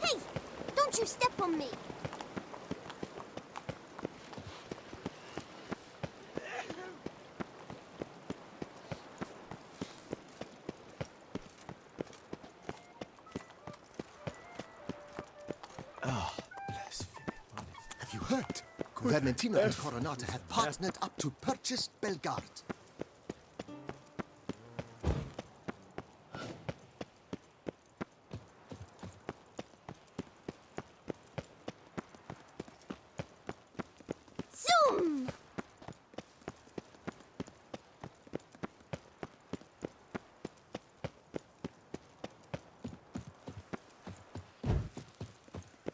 Hey! Don't you step on me! Have you heard? Vermentino and Coronata have partnered up to purchase Belgard. Zoom!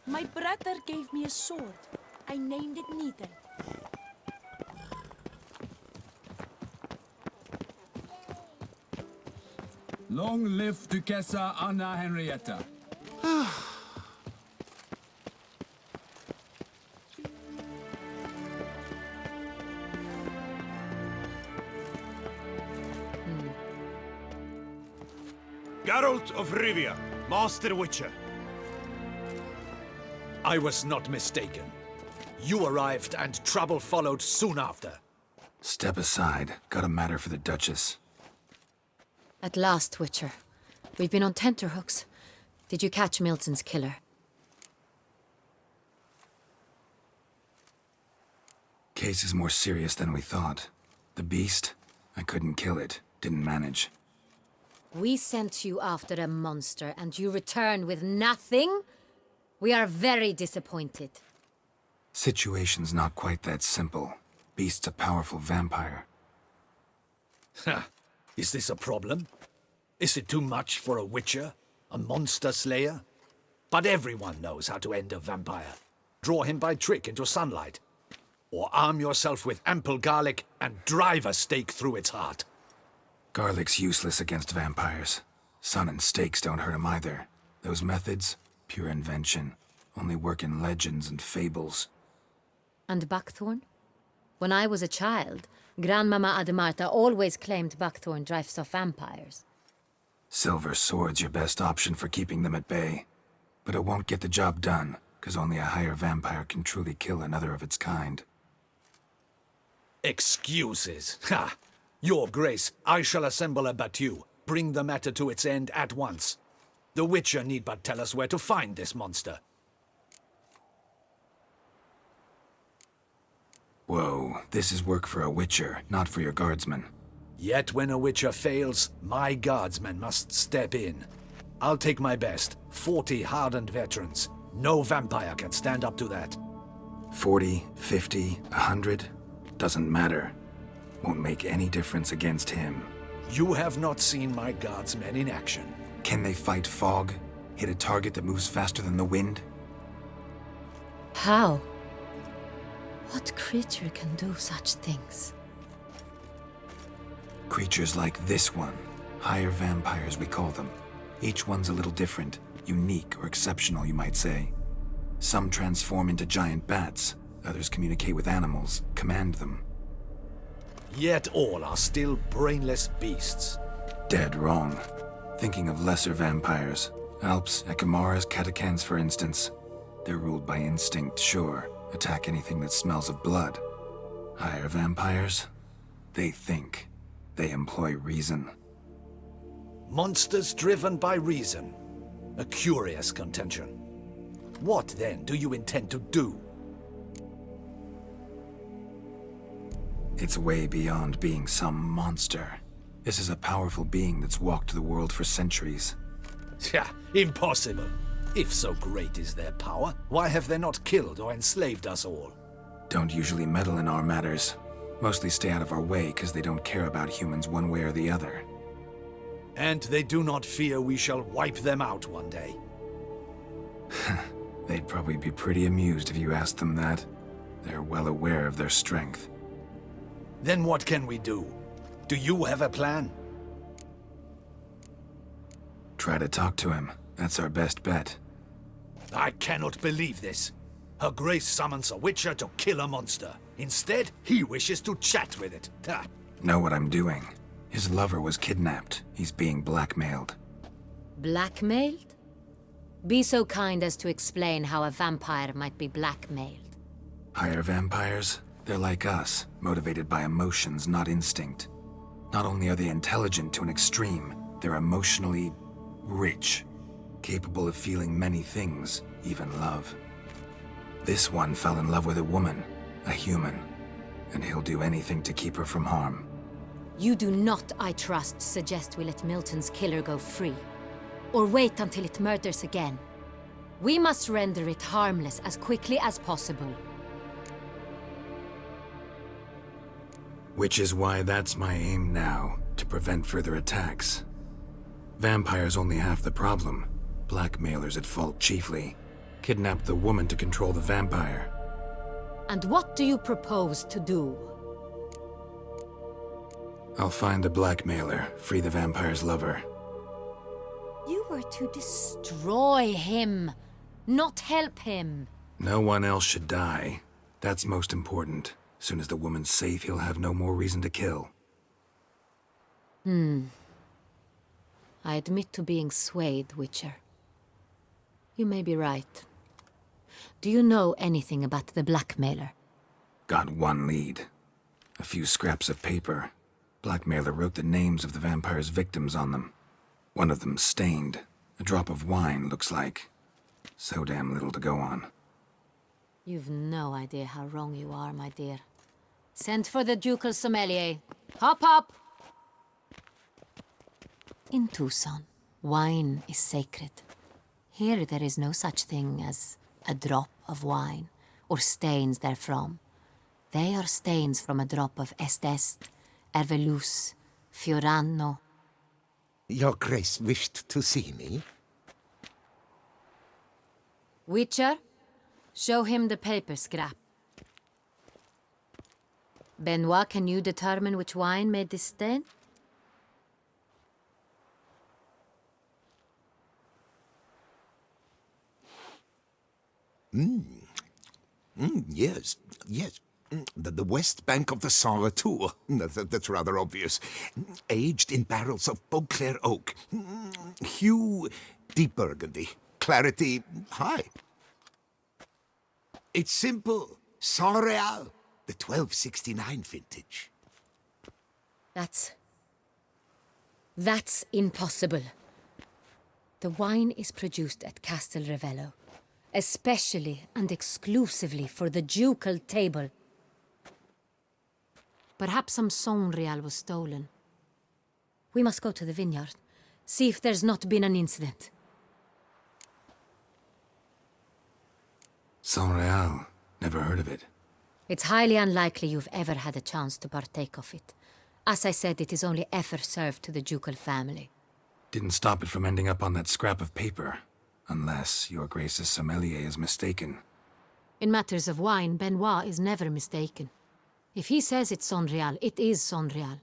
My brother gave me a sword. I named it Needle. Long live Duchessa Anna Henrietta. Geralt of Rivia, Master Witcher. I was not mistaken. You arrived and trouble followed soon after. Step aside. Got a matter for the Duchess. At last, Witcher. We've been on tenterhooks. Did you catch Milton's killer? Case is more serious than we thought. The beast? I couldn't kill it. Didn't manage. We sent you after a monster, and you return with nothing? We are very disappointed. Situation's not quite that simple. Beast's a powerful vampire. Ha! Is this a problem? Is it too much for a witcher? A monster slayer? But everyone knows how to end a vampire. Draw him by trick into sunlight. Or arm yourself with ample garlic and drive a stake through its heart. Garlic's useless against vampires. Sun and stakes don't hurt him either. Those methods, pure invention. Only work in legends and fables. And buckthorn? When I was a child, Grandmama Ademarta always claimed buckthorn drives off vampires. Silver sword's your best option for keeping them at bay. But it won't get the job done, because only a higher vampire can truly kill another of its kind. Excuses. Ha! Your Grace, I shall assemble a battue. Bring the matter to its end at once. The Witcher need but tell us where to find this monster. Whoa, this is work for a Witcher, not for your guardsmen. Yet when a Witcher fails, my guardsmen must step in. I'll take my best. 40 hardened veterans. No vampire can stand up to that. 40, 50, 100? Doesn't matter. Won't make any difference against him. You have not seen my guardsmen in action. Can they fight fog? Hit a target that moves faster than the wind? How? What creature can do such things? Creatures like this one. Higher vampires, we call them. Each one's a little different. Unique or exceptional, you might say. Some transform into giant bats. Others communicate with animals, command them. Yet all are still brainless beasts. Dead wrong. Thinking of lesser vampires. Alps, Ekamaras, Catacans, for instance. They're ruled by instinct, sure. Attack anything that smells of blood. Higher vampires? They think. They employ reason. Monsters driven by reason. A curious contention. What, then, do you intend to do? It's way beyond being some monster. This is a powerful being that's walked the world for centuries. Tja, impossible. If so great is their power, why have they not killed or enslaved us all? Don't usually meddle in our matters. Mostly stay out of our way because they don't care about humans one way or the other. And they do not fear we shall wipe them out one day. They'd probably be pretty amused if you asked them that. They're well aware of their strength. Then what can we do? Do you have a plan? Try to talk to him. That's our best bet. I cannot believe this. Her Grace summons a Witcher to kill a monster. Instead, he wishes to chat with it. Ha! Know what I'm doing. His lover was kidnapped. He's being blackmailed. Blackmailed? Be so kind as to explain how a vampire might be blackmailed. Higher vampires? They're like us, motivated by emotions, not instinct. Not only are they intelligent to an extreme, they're emotionally rich, capable of feeling many things, even love. This one fell in love with a woman, a human, and he'll do anything to keep her from harm. You do not, I trust, suggest we let Milton's killer go free. Or wait until it murders again. We must render it harmless as quickly as possible. Which is why that's my aim now, to prevent further attacks. Vampires only half the problem. Blackmailers at fault chiefly. Kidnap the woman to control the vampire. And what do you propose to do? I'll find the blackmailer, free the vampire's lover. You were to destroy him, not help him. No one else should die. That's most important. Soon as the woman's safe, he'll have no more reason to kill. I admit to being swayed, Witcher. You may be right. Do you know anything about the blackmailer? Got one lead. A few scraps of paper. Blackmailer wrote the names of the vampire's victims on them. One of them stained. A drop of wine, looks like. So damn little to go on. You've no idea how wrong you are, my dear. Send for the ducal sommelier. Hop, hop! In Tucson, wine is sacred. Here there is no such thing as a drop of wine, or stains therefrom. They are stains from a drop of Est, Ervelus, Fiorano. Your Grace wished to see me? Witcher, show him the paper scrap. Benoit, can you determine which wine made this stain? Yes, yes. The west bank of the Saint Retour. That's rather obvious. Aged in barrels of Beauclair oak. Hue, deep burgundy. Clarity, high. It's simple. Saint Real, the 1269 vintage. That's impossible. The wine is produced at Castel Ravello, especially and exclusively for the ducal table. Perhaps some Saint Real was stolen. We must go to the vineyard, see if there's not been an incident. Saint Real. Never heard of it. It's highly unlikely you've ever had a chance to partake of it. As I said, it is only ever served to the ducal family. Didn't stop it from ending up on that scrap of paper. Unless your Grace's sommelier is mistaken. In matters of wine, Benoit is never mistaken. If he says it's Saint Real, it is Saint Real.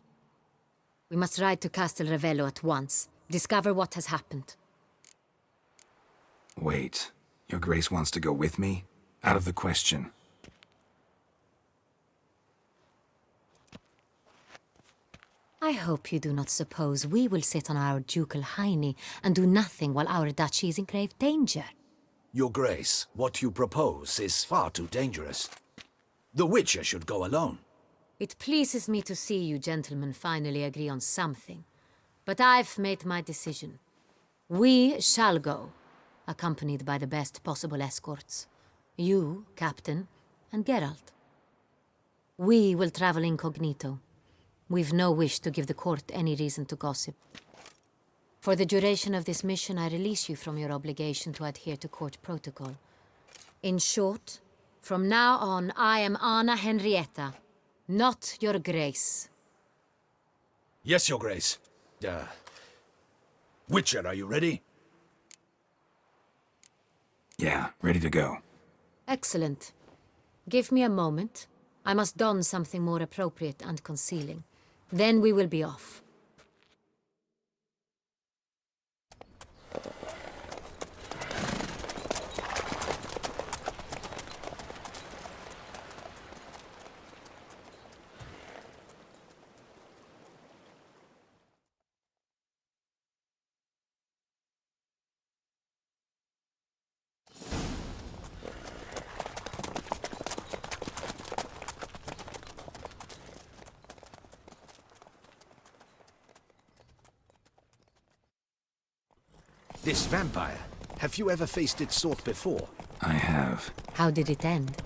We must ride to Castel Ravello at once. Discover what has happened. Wait. Your Grace wants to go with me? Out of the question. I hope you do not suppose we will sit on our ducal hiney and do nothing while our duchy is in grave danger. Your Grace, what you propose is far too dangerous. The Witcher should go alone. It pleases me to see you gentlemen finally agree on something. But I've made my decision. We shall go, accompanied by the best possible escorts. You, Captain, and Geralt. We will travel incognito. We've no wish to give the court any reason to gossip. For the duration of this mission, I release you from your obligation to adhere to court protocol. In short, from now on, I am Anna Henrietta, not your Grace. Yes, Your Grace. Witcher, are you ready? Yeah, ready to go. Excellent. Give me a moment. I must don something more appropriate and concealing. Then we will be off. This vampire, have you ever faced its sort before? I have. How did it end?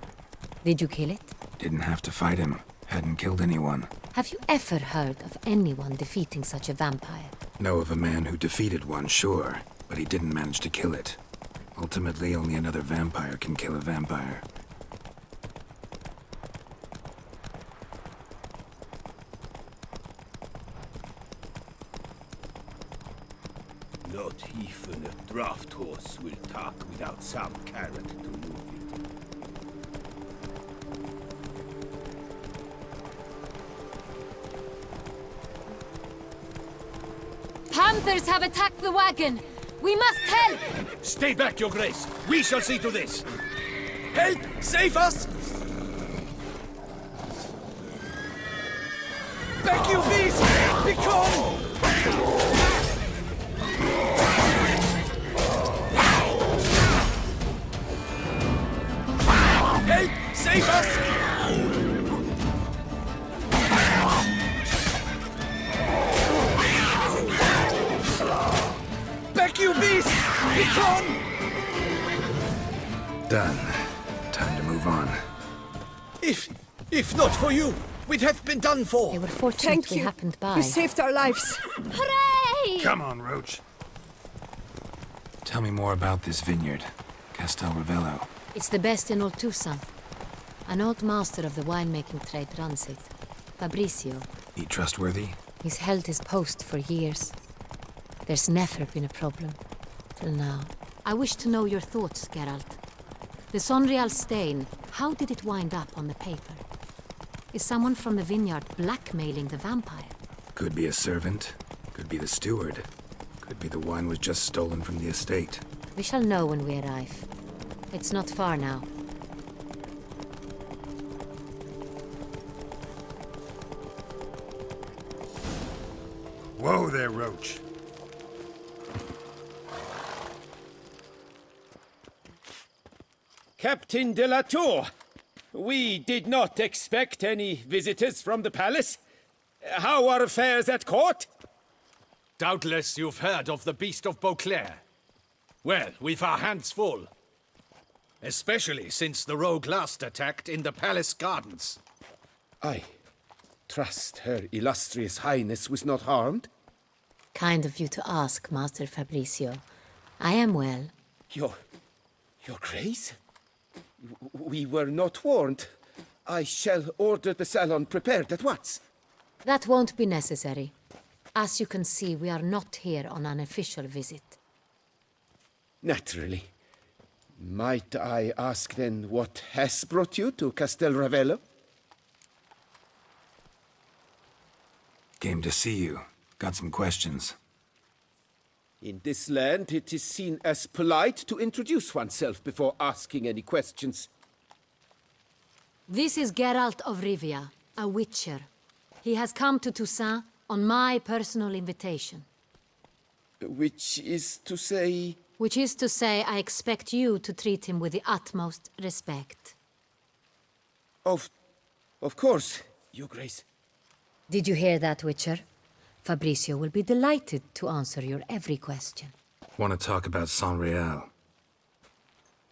Did you kill it? Didn't have to fight him. Hadn't killed anyone. Have you ever heard of anyone defeating such a vampire? Know of a man who defeated one, sure, but he didn't manage to kill it. Ultimately, only another vampire can kill a vampire. Not even a draft horse will talk without some carrot to move it. Panthers have attacked the wagon! We must help! Stay back, Your Grace. We shall see to this. Help! Save us! Beg you, please! Begone! Help! Save us! Beg you, please! Begone! Done. Time to move on. If not for you, we'd have been done for. They were fortunate Thank we you. happened by. You saved our lives. Hooray! Come on, Roach. Tell me more about this vineyard. Castel Ravello. It's the best in all Toussaint. An old master of the winemaking trade runs it. Fabrizio. He trustworthy? He's held his post for years. There's never been a problem. Till now. I wish to know your thoughts, Geralt. The Sonreal stain, how did it wind up on the paper? Is someone from the vineyard blackmailing the vampire? Could be a servant. Could be the steward. Could be the wine was just stolen from the estate. We shall know when we arrive. It's not far now. Whoa there, Roach. Captain de la Tour, we did not expect any visitors from the palace. How are affairs at court? Doubtless you've heard of the Beast of Beauclair. Well, we've our hands full. Especially since the rogue last attacked in the palace gardens. I trust Her Illustrious Highness was not harmed. Kind of you to ask, Master Fabrizio. I am well. Your Grace? We were not warned. I shall order the salon prepared at once. That won't be necessary. As you can see, we are not here on an official visit. Naturally. Might I ask then what has brought you to Castel Ravello? Came to see you. Got some questions. In this land, it is seen as polite to introduce oneself before asking any questions. This is Geralt of Rivia, a witcher. He has come to Toussaint on my personal invitation. Which is to say... Which is to say, I expect you to treat him with the utmost respect. Of course, Your Grace. Did you hear that, Witcher? Fabrizio will be delighted to answer your every question. Want to talk about Sonreal?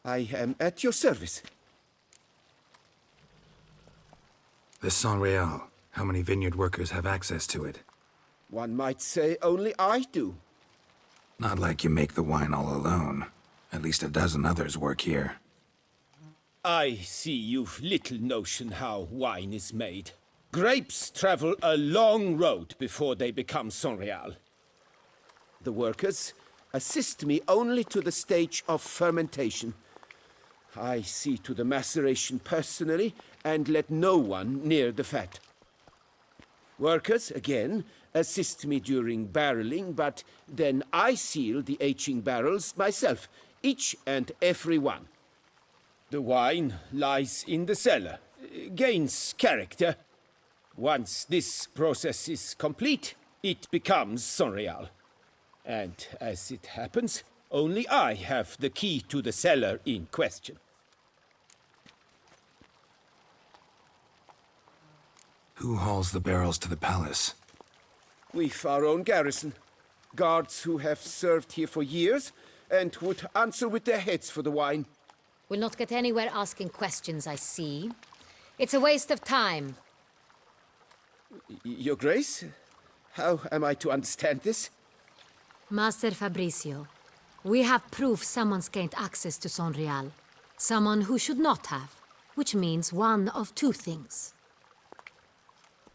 I am at your service. The Sonreal. How many vineyard workers have access to it? One might say only I do. Not like you make the wine all alone. At least a dozen others work here. I see you've little notion how wine is made. Grapes travel a long road before they become Sonreal. The workers assist me only to the stage of fermentation. I see to the maceration personally and let no one near the fat. Workers, again, assist me during barreling, but then I seal the aging barrels myself, each and every one. The wine lies in the cellar, gains character. Once this process is complete, it becomes Sonreal. And as it happens, only I have the key to the cellar in question. Who hauls the barrels to the palace? We've our own garrison. Guards who have served here for years and would answer with their heads for the wine. We'll not get anywhere asking questions, I see. It's a waste of time. Your Grace? How am I to understand this? Master Fabricio, we have proof someone's gained access to Sonreal. Someone who should not have, which means one of two things.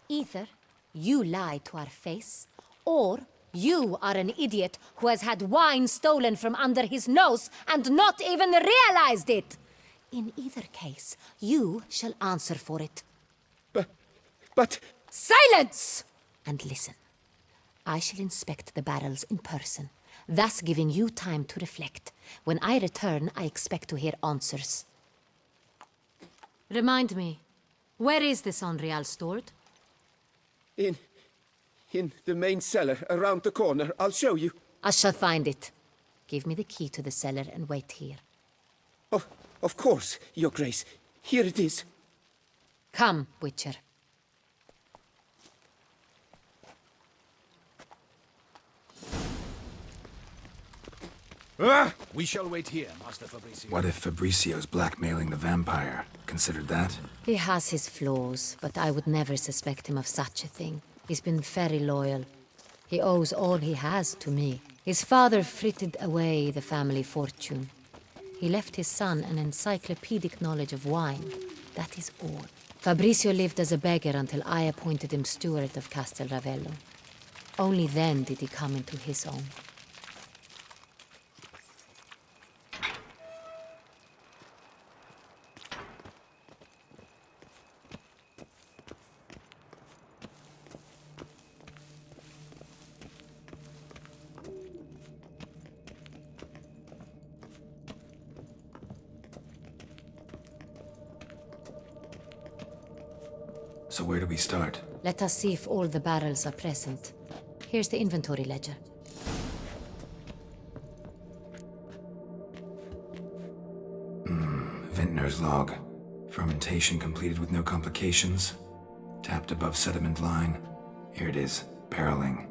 Either you lie to our face, or you are an idiot who has had wine stolen from under his nose and not even realized it. In either case, you shall answer for it. But... Silence! And listen. I shall inspect the barrels in person, thus giving you time to reflect. When I return, I expect to hear answers. Remind me, where is the Sonreal stored? In the main cellar, around the corner. I'll show you. I shall find it. Give me the key to the cellar and wait here. Oh, of course, Your Grace. Here it is. Come, Witcher. We shall wait here, Master Fabricio. What if Fabricio's blackmailing the vampire? Considered that? He has his flaws, but I would never suspect him of such a thing. He's been very loyal. He owes all he has to me. His father frittered away the family fortune. He left his son an encyclopedic knowledge of wine. That is all. Fabricio lived as a beggar until I appointed him steward of Castel Ravello. Only then did he come into his own. So where do we start? Let us see if all the barrels are present. Here's the inventory ledger. Vintner's log. Fermentation completed with no complications. Tapped above sediment line. Here it is. Barreling.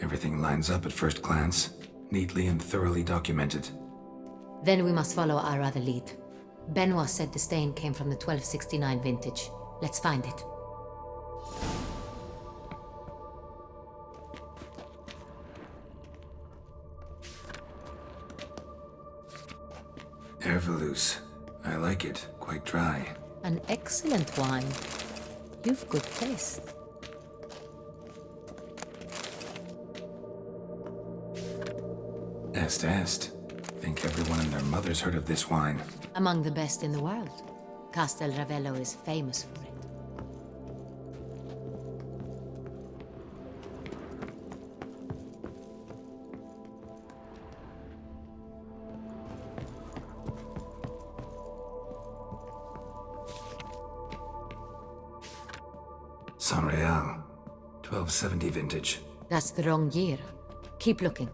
Everything lines up at first glance. Neatly and thoroughly documented. Then we must follow our other lead. Benoit said the stain came from the 1269 vintage. Let's find it. Herveloos. I like it. Quite dry. An excellent wine. You've good taste. Est. Think everyone and their mother's heard of this wine. Among the best in the world. Castel Ravello is famous for it. Sonreal. 1270 vintage. That's the wrong year. Keep looking.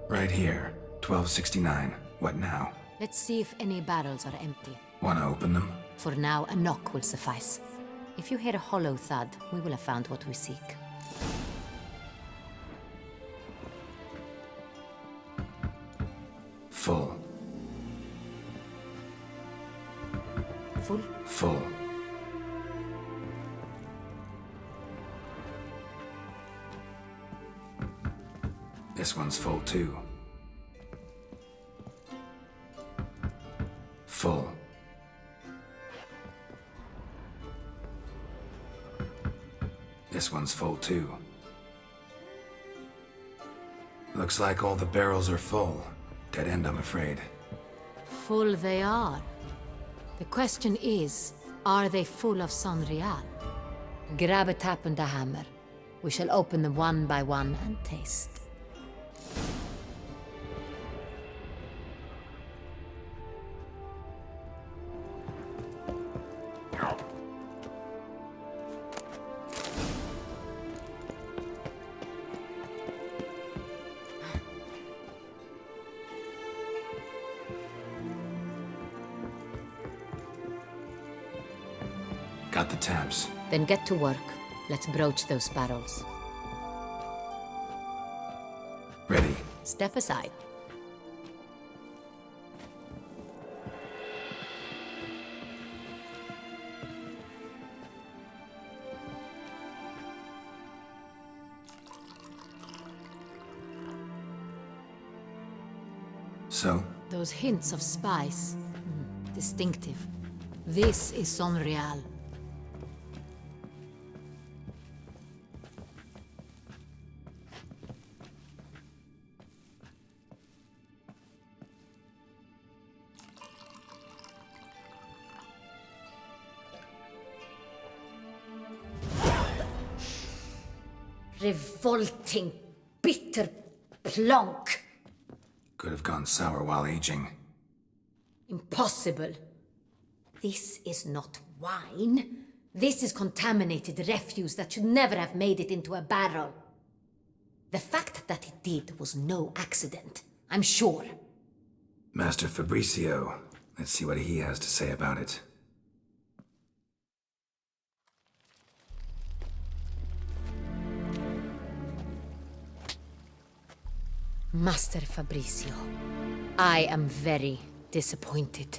Right here. 1269. What now? Let's see if any barrels are empty. Wanna open them? For now, a knock will suffice. If you hear a hollow thud, we will have found what we seek. Full. Full? Full. This one's full too. Full. This one's full too. Looks like all the barrels are full. Dead end, I'm afraid. Full they are. The question is, are they full of Sonreal? Grab a tap and a hammer. We shall open them one by one and taste. Got the tabs. Then get to work. Let's broach those barrels. Ready. Step aside. So, Those hints of spice. Distinctive. This is Sonreal. Revolting, bitter plonk. could have gone sour while aging. Impossible. This is not wine. This is contaminated refuse that should never have made it into a barrel. The fact that it did was no accident, I'm sure. Master Fabricio. Let's see what he has to say about it. Master Fabricio, I am very disappointed.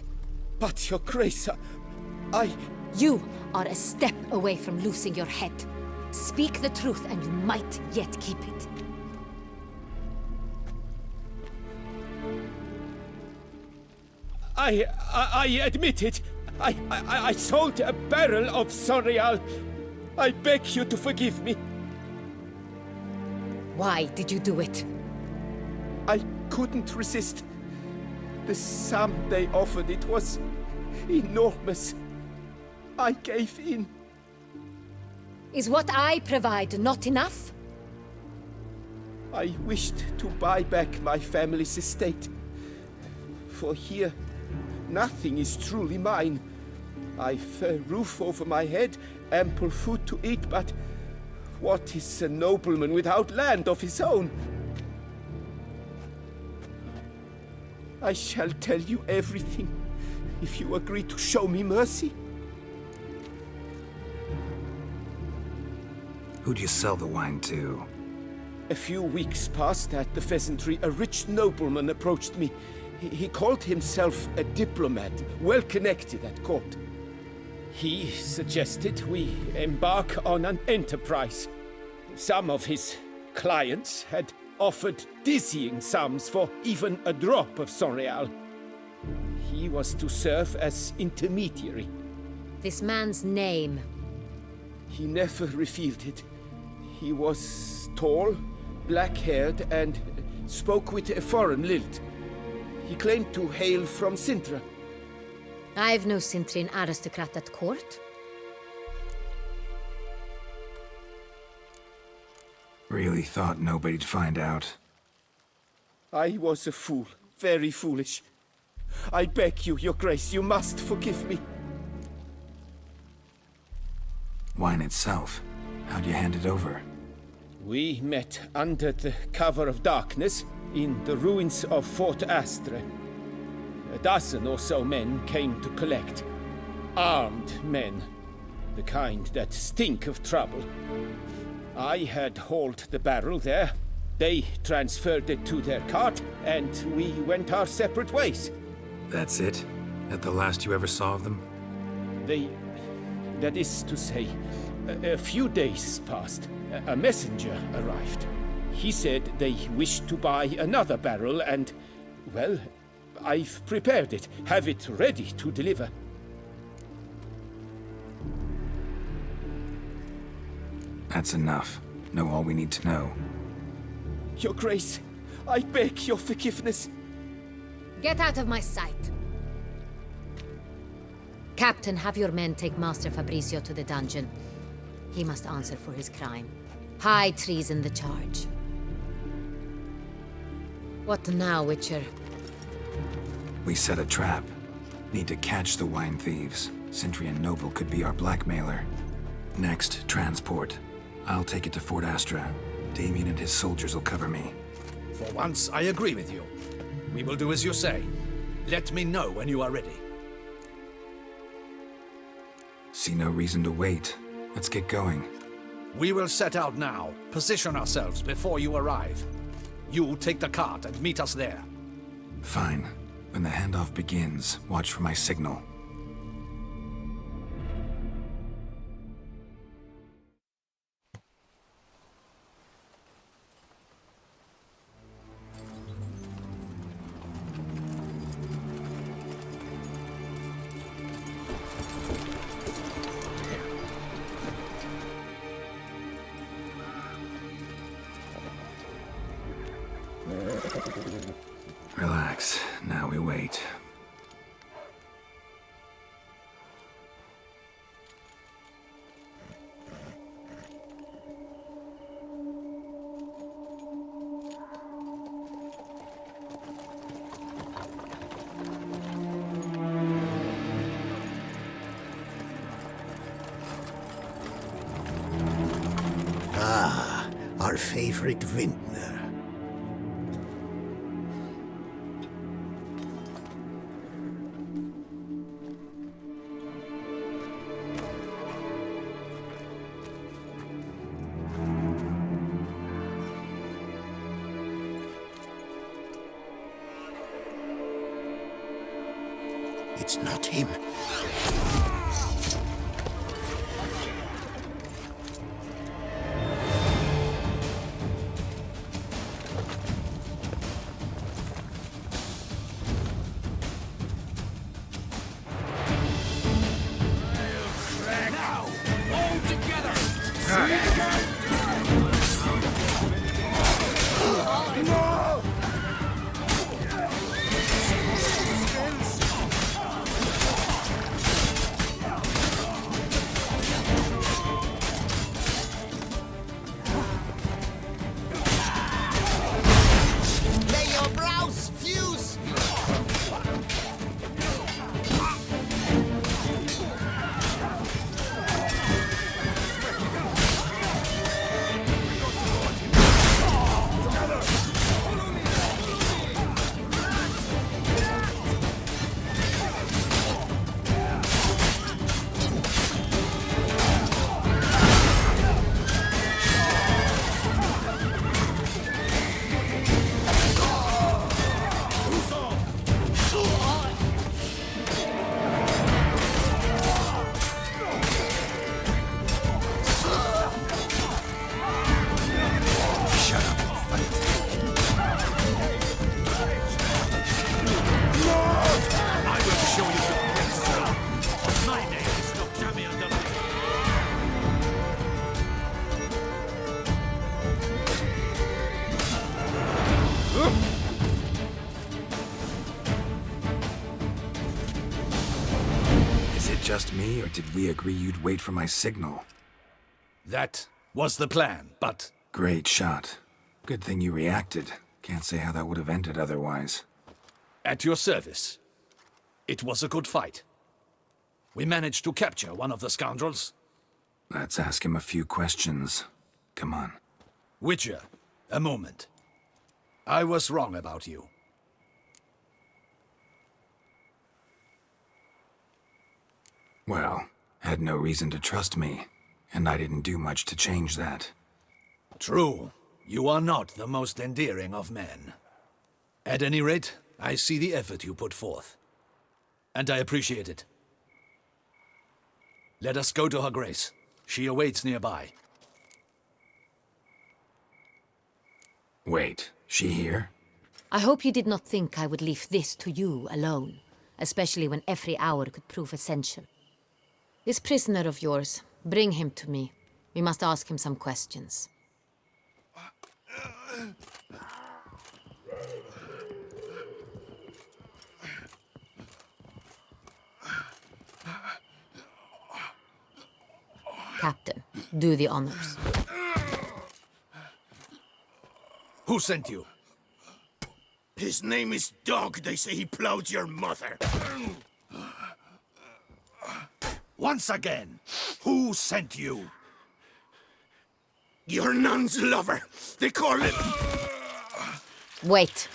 But, Your Grace, I... You are a step away from losing your head. Speak the truth and you might yet keep it. I admit it. I sold a barrel of Sonreal. I beg you to forgive me. Why did you do it? I couldn't resist. The sum they offered, it was enormous. I gave in. Is what I provide not enough? I wished to buy back my family's estate. For here, nothing is truly mine. I've a roof over my head, ample food to eat, but what is a nobleman without land of his own? I shall tell you everything, if you agree to show me mercy. Who'd you sell the wine to? A few weeks past at the pheasantry, a rich nobleman approached me. He called himself a diplomat, well connected at court. He suggested we embark on an enterprise. Some of his clients had offered dizzying sums for even a drop of Sonreal. He was to serve as intermediary. This man's name. He never revealed it. He was tall, black-haired, and spoke with a foreign lilt. He claimed to hail from Sintra. I've no Cintrian aristocrat at court. Really thought nobody'd find out. I was a fool, very foolish. I beg you, Your Grace, you must forgive me. Wine itself. How'd you hand it over? We met under the cover of darkness in the ruins of Fort Astre. A dozen or so men came to collect. Armed men. The kind that stink of trouble. I had hauled the barrel there. They transferred it to their cart, and we went our separate ways. That's it? That the last you ever saw of them? That is to say, a few days passed. A messenger arrived. He said they wished to buy another barrel and, well, I've prepared it. Have it ready to deliver. That's enough. Know all we need to know. Your Grace, I beg your forgiveness. Get out of my sight. Captain, have your men take Master Fabricio to the dungeon. He must answer for his crime. High treason the charge. What now, Witcher? We set a trap. Need to catch the wine thieves. Cintrian Noble could be our blackmailer. Next, transport. I'll take it to Fort Astra. Damien and his soldiers will cover me. For once, I agree with you. We will do as you say. Let me know when you are ready. See no reason to wait. Let's get going. We will set out now. Position ourselves before you arrive. You take the cart and meet us there. Fine. When the handoff begins, watch for my signal. Relax. Now we wait. Ah, our favorite vintner. It's not him. Now! All together! May your brows fuse! I will show you your place. My name is not Damien Delay. Is it just me, or did we agree you'd wait for my signal? That was the plan, but Great shot. Good thing you reacted. Can't say how that would have ended otherwise. at your service. It was a good fight. We managed to capture one of the scoundrels. Let's ask him a few questions. Come on. Witcher, a moment. I was wrong about you. Well, had no reason to trust me, and I didn't do much to change that. True, you are not the most endearing of men. At any rate, I see the effort you put forth. And I appreciate it. Let us go to her grace. She awaits nearby. Wait, she here? I hope you did not think I would leave this to you alone, especially when every hour could prove essential. This prisoner of yours, bring him to me. We must ask him some questions. Captain, do the honors. Who sent you? His name is Dog. They say he plowed your mother. Once again, who sent you? Your nun's lover. They call him... Wait.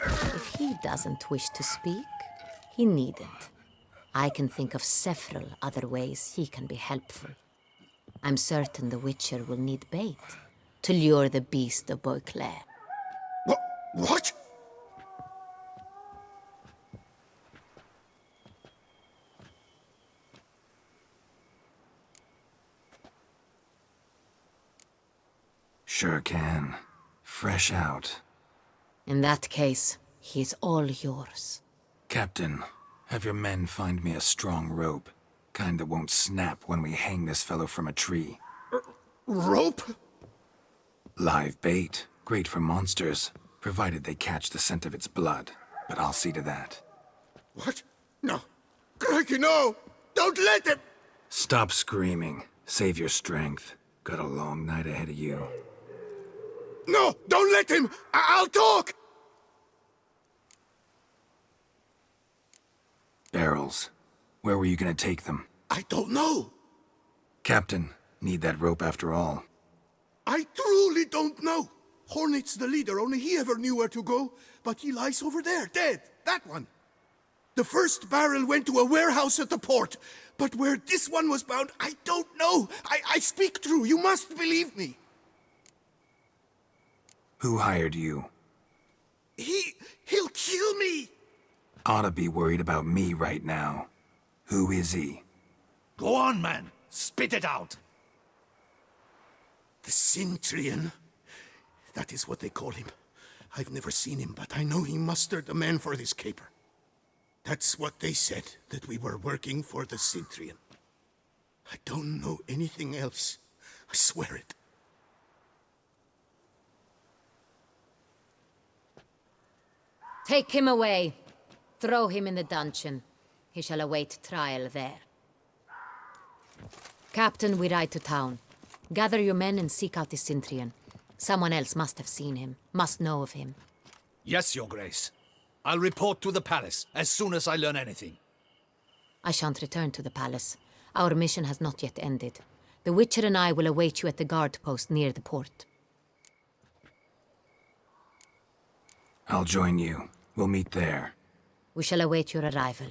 If he doesn't wish to speak, he needn't. I can think of several other ways he can be helpful. I'm certain the Witcher will need bait to lure the beast of Beauclair. What? Sure can. Fresh out. In that case, he's all yours. Captain, have your men find me a strong rope. Kind that won't snap when we hang this fellow from a tree. Rope? Live bait. Great for monsters, provided they catch the scent of its blood. But I'll see to that. What? No. Crikey, no! Don't let him! Stop screaming. Save your strength. Got a long night ahead of you. No! Don't let him! I'll talk! Barrels. Where were you gonna take them? I don't know. Captain, need that rope after all. I truly don't know. Hornet's the leader, only he ever knew where to go. But he lies over there, dead. That one. The first barrel went to a warehouse at the port. But where this one was bound, I don't know. I speak true. You must believe me. Who hired you? He'll kill me. Oughta be worried about me right now. Who is he? Go on, man. Spit it out. The Cintrian. That is what they call him. I've never seen him, but I know he mustered the men for this caper. That's what they said, that we were working for the Cintrian. I don't know anything else. I swear it. Take him away. Throw him in the dungeon. He shall await trial there. Captain, we ride to town. Gather your men and seek out the Cintrian. Someone else must have seen him, must know of him. Yes, Your Grace. I'll report to the palace as soon as I learn anything. I shan't return to the palace. Our mission has not yet ended. The Witcher and I will await you at the guard post near the port. I'll join you. We'll meet there. We shall await your arrival.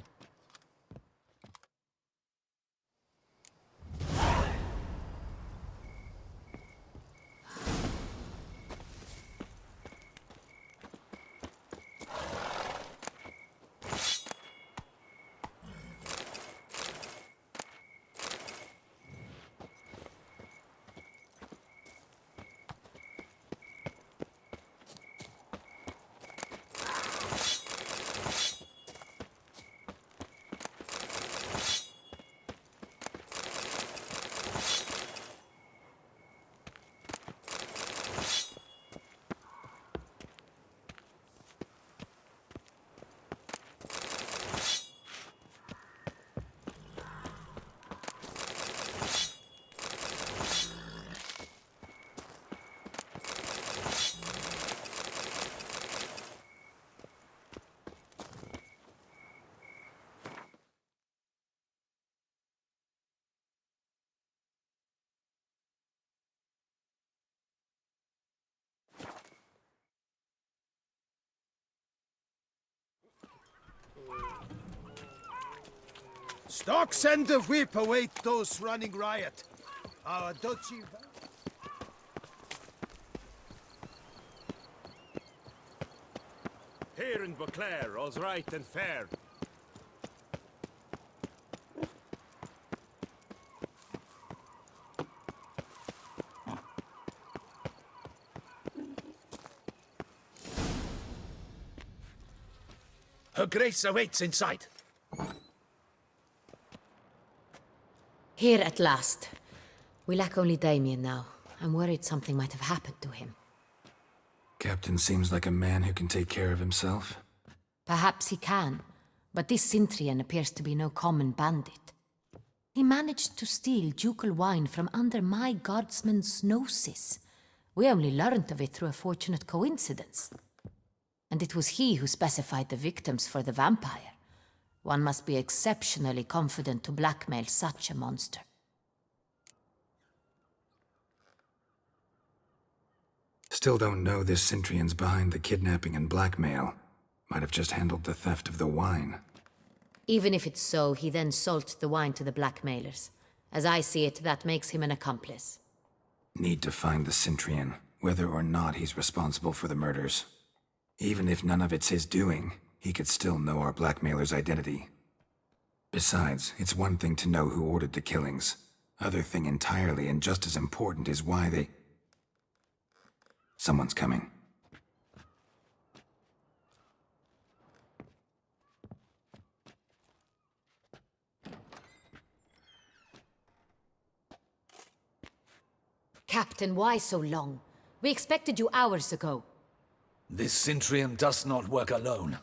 Stocks and the whip await those running riot. Our duchy... Here in Beauclair, all's right and fair. Her Grace awaits inside. Here at last. We lack only Damien now. I'm worried something might have happened to him. Captain seems like a man who can take care of himself. Perhaps he can, but this Cintrian appears to be no common bandit. He managed to steal ducal wine from under my guardsman's noses. We only learned of it through a fortunate coincidence. And it was he who specified the victims for the vampire. One must be exceptionally confident to blackmail such a monster. Still don't know this Cintrian's behind the kidnapping and blackmail. Might have just handled the theft of the wine. Even if it's so, he then sold the wine to the blackmailers. As I see it, that makes him an accomplice. Need to find the Centurion, whether or not he's responsible for the murders. Even if none of it's his doing, he could still know our blackmailer's identity. Besides, it's one thing to know who ordered the killings. Other thing entirely, and just as important, is why they... Someone's coming. Captain, why so long? We expected you hours ago. This Centurion does not work alone.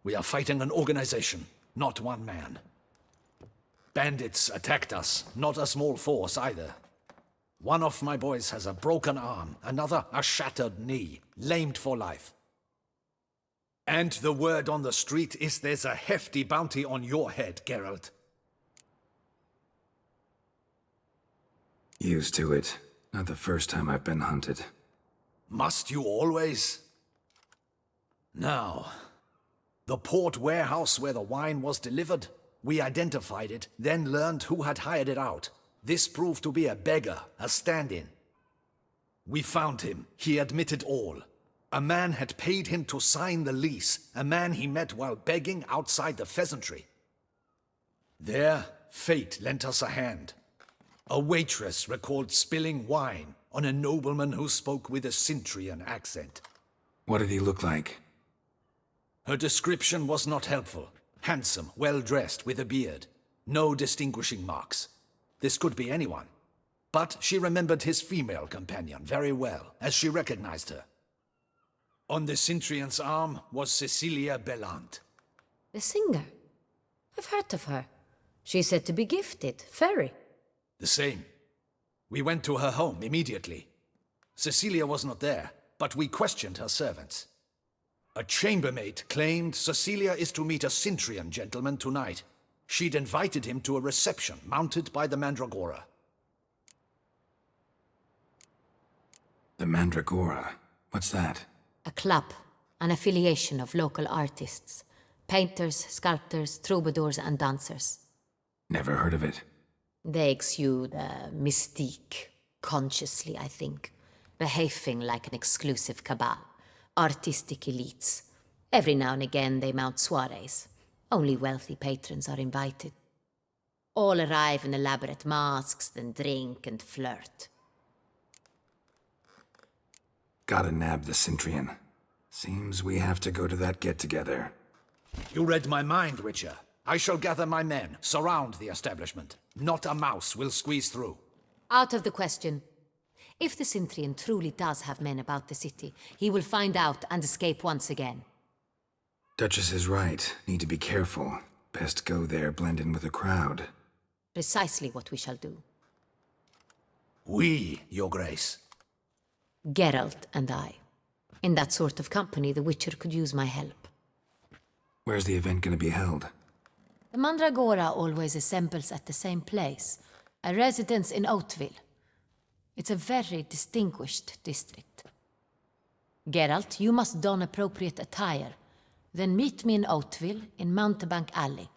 We are fighting an organization, not one man. Bandits attacked us, not a small force either. One of my boys has a broken arm, another a shattered knee, lamed for life. And the word on the street is there's a hefty bounty on your head, Geralt. Used to it. Not the first time I've been hunted. Must you always? Now, the port warehouse where the wine was delivered, we identified it, then learned who had hired it out. This proved to be a beggar, a stand-in. We found him. He admitted all. A man had paid him to sign the lease, a man he met while begging outside the pheasantry. There, fate lent us a hand. A waitress recalled spilling wine on a nobleman who spoke with a Centurion accent. What did he look like? Her description was not helpful. Handsome, well-dressed, with a beard. No distinguishing marks. This could be anyone. But she remembered his female companion very well, as she recognized her. On the Centurion's arm was Cecilia Bellant. The singer? I've heard of her. She's said to be gifted, fairy. The same. We went to her home immediately. Cecilia was not there, but we questioned her servants. A chambermaid claimed Cecilia is to meet a Centurion gentleman tonight. She'd invited him to a reception mounted by the Mandragora. The Mandragora? What's that? A club, an affiliation of local artists. Painters, sculptors, troubadours and dancers. Never heard of it. They exude mystique, consciously, I think. Behaving like an exclusive cabal. Artistic elites. Every now and again they mount soirees. Only wealthy patrons are invited. All arrive in elaborate masks, then drink and flirt. Gotta nab the Centurion. Seems we have to go to that get-together. You read my mind, Witcher. I shall gather my men, surround the establishment. Not a mouse will squeeze through. Out of the question. If the Centurion truly does have men about the city, he will find out and escape once again. Duchess is right. Need to be careful. Best go there, blend in with the crowd. Precisely what we shall do. We, Your Grace. Geralt and I. In that sort of company, the Witcher could use my help. Where's the event gonna be held? The Mandragora always assembles at the same place, a residence in Oatville. It's a very distinguished district. Geralt, you must don appropriate attire. Then meet me in Oatville, in Mountebank Alley.